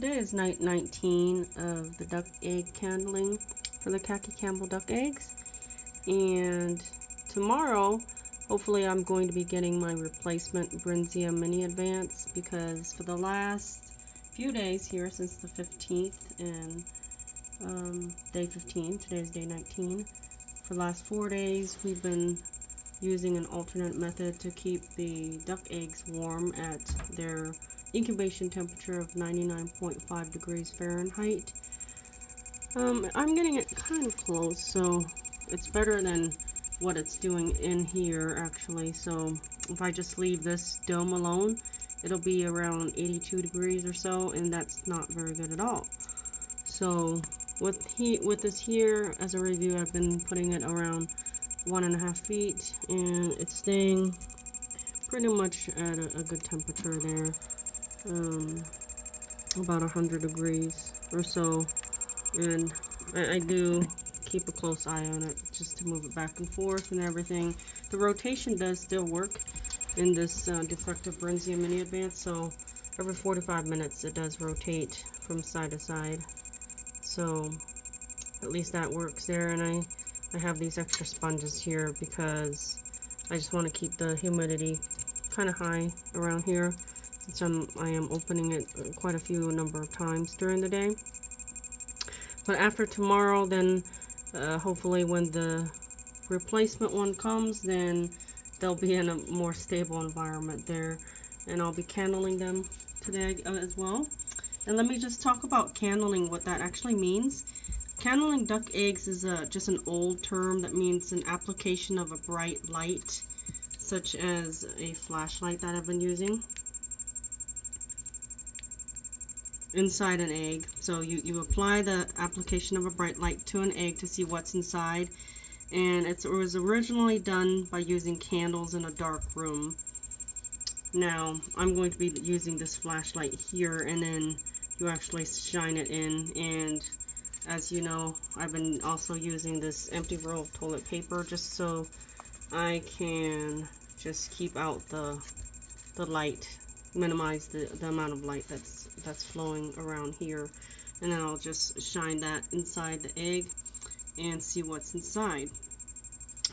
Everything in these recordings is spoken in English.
today is night 19 of the duck egg candling for the Khaki Campbell duck eggs. And tomorrow, hopefully I'm going to be getting my replacement Brinsea mini advance, because for the last few days here, since the 15th and day 15, today's day 19, for the last 4 days we've been using an alternate method to keep the duck eggs warm at their incubation temperature of 99.5 degrees Fahrenheit. I'm getting it kind of close, so it's better than what it's doing in here actually. So if I just leave this dome alone, it'll be around 82 degrees or so, and that's not very good at all. So with this here, as a review, I've been putting it around 1.5 feet, and it's staying pretty much at a good temperature there, about 100 degrees or so. And I do keep a close eye on it just to move it back and forth and everything. The rotation does still work in this Defective Brinsea mini advance, so every 45 minutes it does rotate from side to side. So at least that works there. And I have these extra sponges here because I just want to keep the humidity kind of high around here, since I am opening it quite a few number of times during the day. But after tomorrow, then hopefully when the replacement one comes, then they'll be in a more stable environment there, and I'll be candling them today as well. And let me just talk about candling, what that actually means. Candling duck eggs is just an old term that means an application of a bright light, such as a flashlight that I've been using, inside an egg. So you apply the application of a bright light to an egg to see what's inside, and it was originally done by using candles in a dark room. Now I'm going to be using this flashlight here, and then you actually shine it in. And as you know, I've been also using this empty roll of toilet paper just so I can just keep out the light, minimize the amount of light that's flowing around here. And then I'll just shine that inside the egg and see what's inside.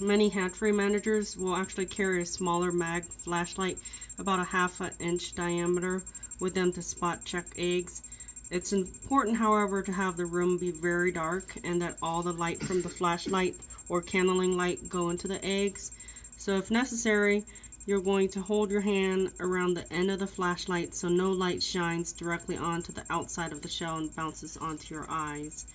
Many hatchery managers will actually carry a smaller mag flashlight, about a 1/2 inch diameter, with them to spot check eggs. It's important, however, to have the room be very dark and that all the light from the flashlight or candling light go into the eggs. So if necessary, you're going to hold your hand around the end of the flashlight so no light shines directly onto the outside of the shell and bounces onto your eyes.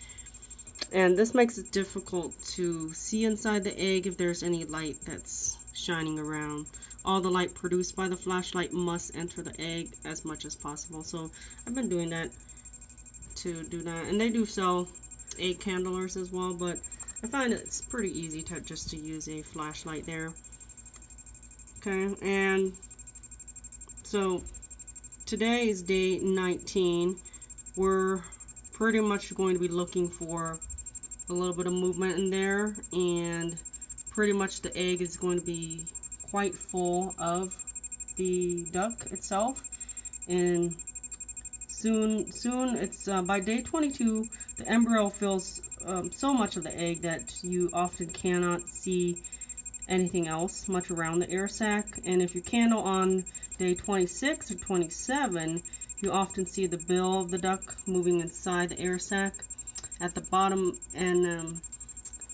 And this makes it difficult to see inside the egg if there's any light that's shining around. All the light produced by the flashlight must enter the egg as much as possible. So I've been doing that to do that. And they do sell egg candlers as well, but I find it's pretty easy to use a flashlight there. Okay, and so today is day 19. We're pretty much going to be looking for a little bit of movement in there, and pretty much the egg is going to be quite full of the duck itself. And soon it's by day 22, the embryo fills so much of the egg that you often cannot see anything else much around the air sac. And if you candle on day 26 or 27, you often see the bill of the duck moving inside the air sac at the bottom. And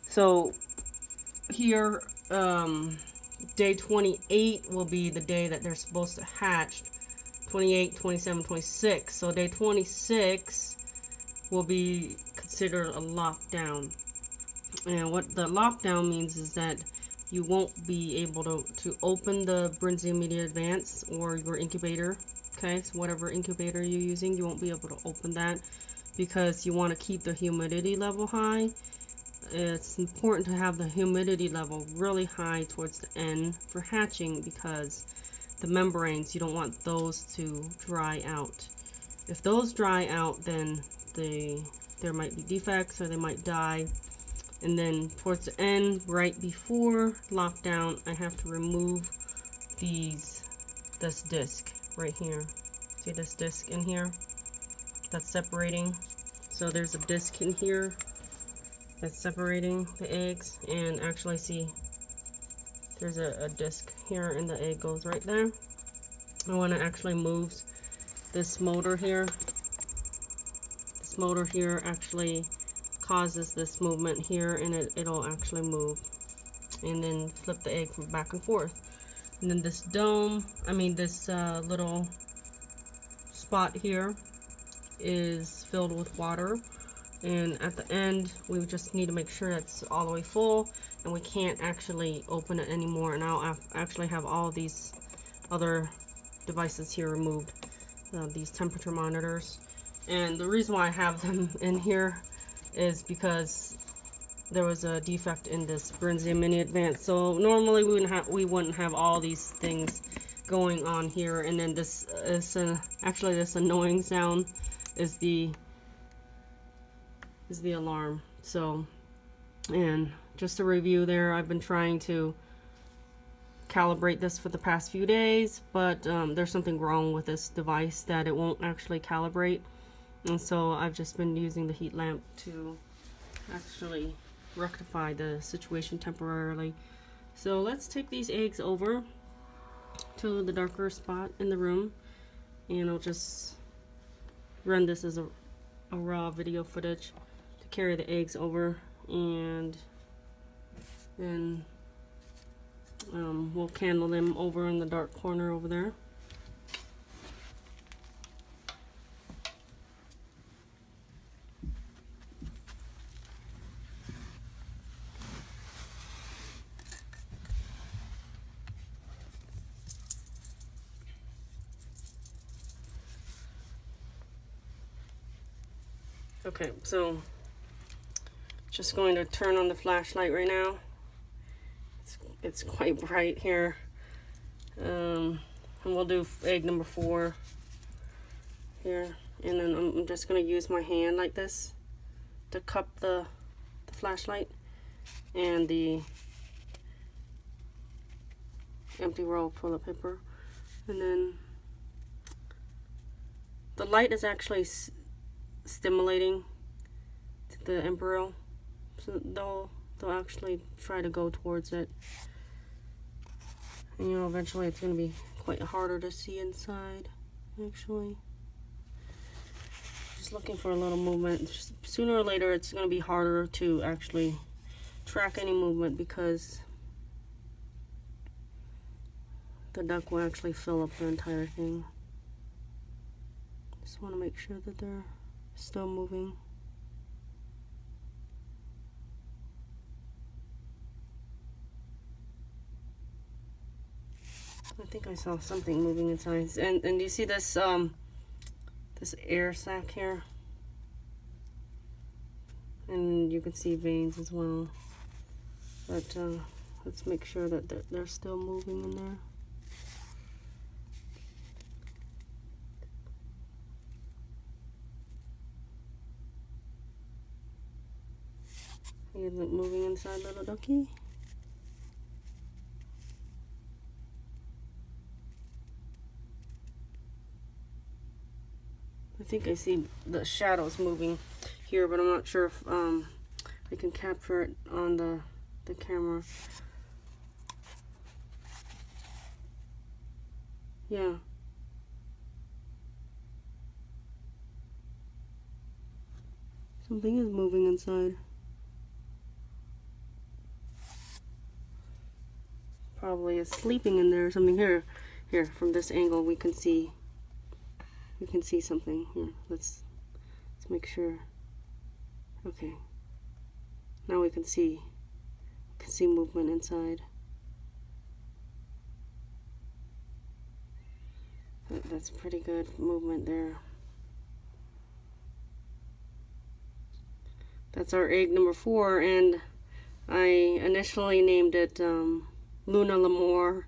so here, day 28 will be the day that they're supposed to hatch. 28, 27, 26. So day 26 will be considered a lockdown. And what the lockdown means is that you won't be able to open the Brinsea Media Advance or your incubator. Okay, so whatever incubator you're using, you won't be able to open that, because you want to keep the humidity level high. It's important to have the humidity level really high towards the end for hatching, because the membranes, you don't want those to dry out. If those dry out, then there might be defects or they might die. And then towards the end, right before lockdown, I have to remove this disc right here. See this disc in here? that's separating. So there's a disc in here that's separating the eggs, and actually see there's a disc here and the egg goes right there. And when it actually moves, this motor here actually causes this movement here, and it'll actually move and then flip the egg from back and forth. And then this dome, this little spot here is filled with water, and at the end we just need to make sure it's all the way full, and we can't actually open it anymore. And I'll actually have all these other devices here removed, these temperature monitors. And the reason why I have them in here is because there was a defect in this Brinsea Mini Advance. So normally we wouldn't have all these things going on here. And then this is actually this annoying sound is the alarm. So, and just a review there, I've been trying to calibrate this for the past few days, but there's something wrong with this device that it won't actually calibrate, and so I've just been using the heat lamp to actually rectify the situation temporarily. So let's take these eggs over to the darker spot in the room, and I'll just run this as a raw video footage to carry the eggs over, and then we'll candle them over in the dark corner over there. Okay, so just going to turn on the flashlight right now. It's quite bright here. And we'll do egg number 4 here, and then I'm just going to use my hand like this to cup the flashlight and the empty roll of toilet paper, and then the light is actually stimulating the embryo, so they'll actually try to go towards it. And eventually it's going to be quite harder to see inside, actually. Just looking for a little movement. Sooner or later it's going to be harder to actually track any movement, because the duck will actually fill up the entire thing. Just want to make sure that they're still moving. I think I saw something moving inside. And you see this this air sac here, and you can see veins as well. But let's make sure that they're still moving in there. Is it moving inside, little ducky? I think I see the shadows moving here, but I'm not sure if I can capture it on the camera. Yeah. Something is moving inside. Probably is sleeping in there or something. Here, from this angle we can see something. Here, let's make sure. Okay, now we can see movement inside. That's pretty good movement there. That's our egg number 4, and I initially named it Luna L'Amour.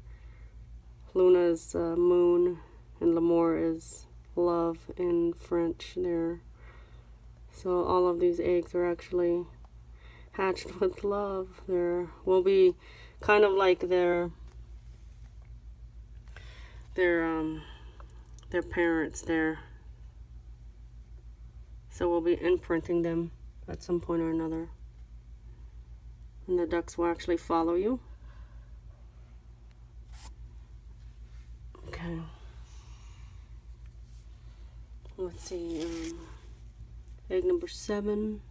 Luna is moon, and L'Amour is love in French there. So all of these eggs are actually hatched with love. There will be kind of like their parents there. So we'll be imprinting them at some point or another. And the ducks will actually follow you. Okay. Let's see, egg number 7.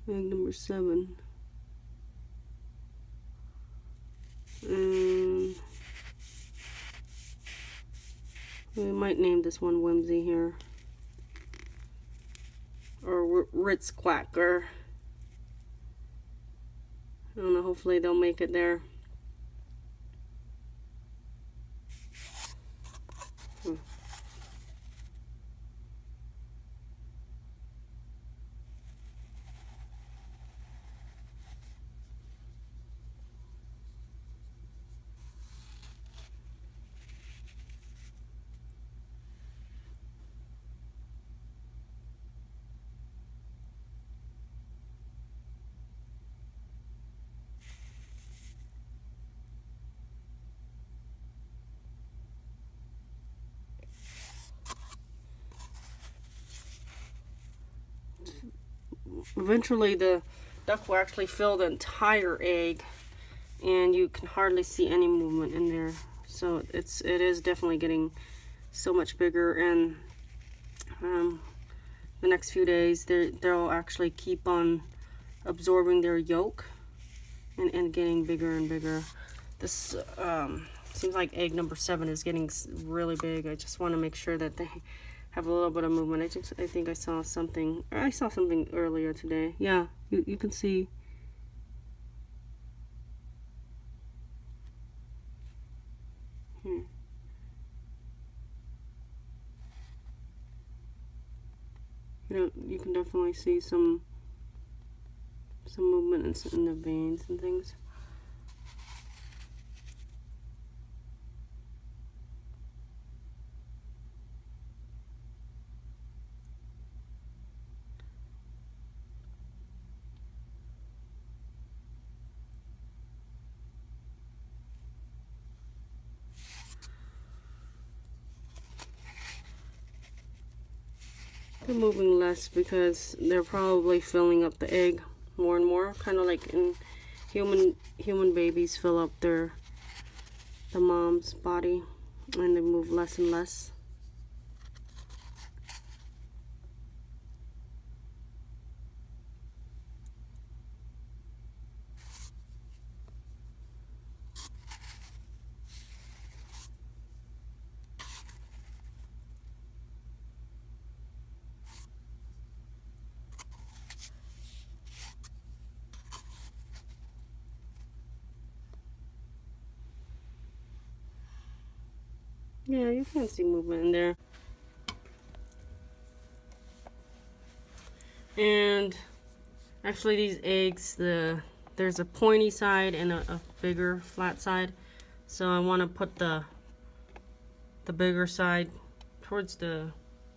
Egg number 7. And we might name this one Whimsy here. Or Ritz Quacker. I don't know, hopefully they'll make it there. Eventually the duck will actually fill the entire egg, and you can hardly see any movement in there. So it is definitely getting so much bigger, and the next few days they'll actually keep on absorbing their yolk and getting bigger and bigger. This seems like egg number 7 is getting really big. I just want to make sure that they have a little bit of movement. I think I saw something. I saw something earlier today. Yeah, you can see. Here. You can definitely see some movement in the veins and things. They're moving less because they're probably filling up the egg more and more, kind of like in human babies fill up the mom's body, and they move less and less. Yeah, you can see movement in there. And actually these eggs, there's a pointy side and a bigger flat side. So I want to put the bigger side towards the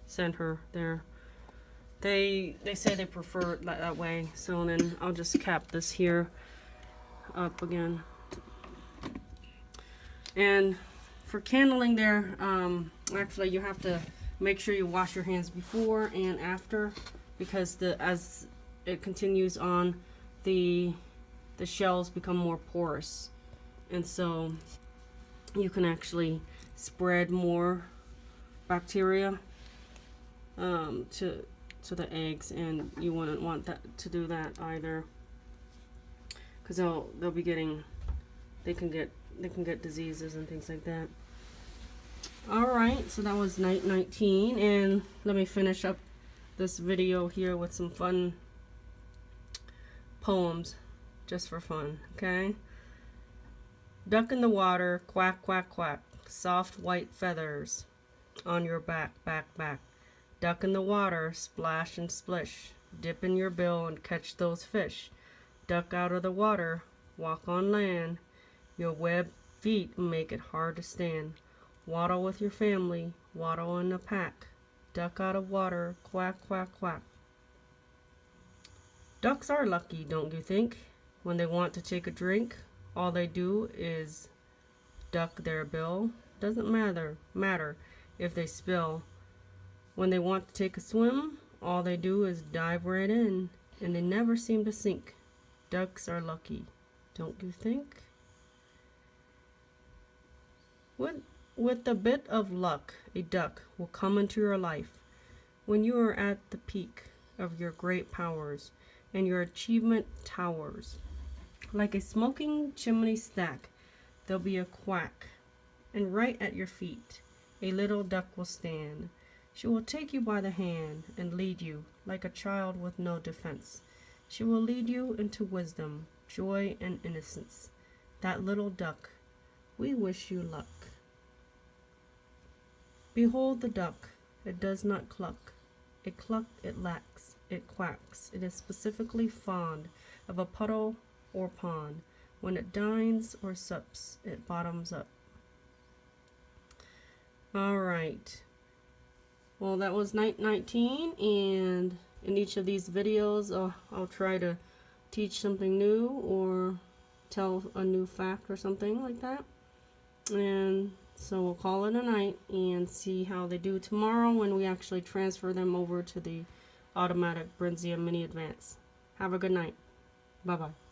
center there. They say they prefer it that way. So then I'll just cap this here up again. And for candling there, actually you have to make sure you wash your hands before and after, because as it continues on, the shells become more porous, and so you can actually spread more bacteria to the eggs, and you wouldn't want that to do that either, because they'll be getting, they can get diseases and things like that. Alright, so that was night 19, and let me finish up this video here with some fun poems, just for fun, okay? Duck in the water, quack, quack, quack, soft white feathers on your back, back, back. Duck in the water, splash and splish, dip in your bill and catch those fish. Duck out of the water, walk on land, your webbed feet make it hard to stand. Waddle with your family, waddle in a pack. Duck out of water, quack, quack, quack. Ducks are lucky, don't you think? When they want to take a drink, all they do is duck their bill. Doesn't matter. if they spill. When they want to take a swim, all they do is dive right in, and they never seem to sink. Ducks are lucky, don't you think? With a bit of luck, a duck will come into your life when you are at the peak of your great powers and your achievement towers. Like a smoking chimney stack, there'll be a quack, and right at your feet, a little duck will stand. She will take you by the hand and lead you like a child with no defense. She will lead you into wisdom, joy, and innocence. That little duck, we wish you luck. Behold the duck, it does not cluck. It it lacks, it quacks. It is specifically fond of a puddle or pond. When it dines or sups, it bottoms up. Alright. Well, that was night 19, and in each of these videos, I'll try to teach something new or tell a new fact or something like that. And so we'll call it a night and see how they do tomorrow when we actually transfer them over to the automatic Brinsea Mini Advance. Have a good night. Bye-bye.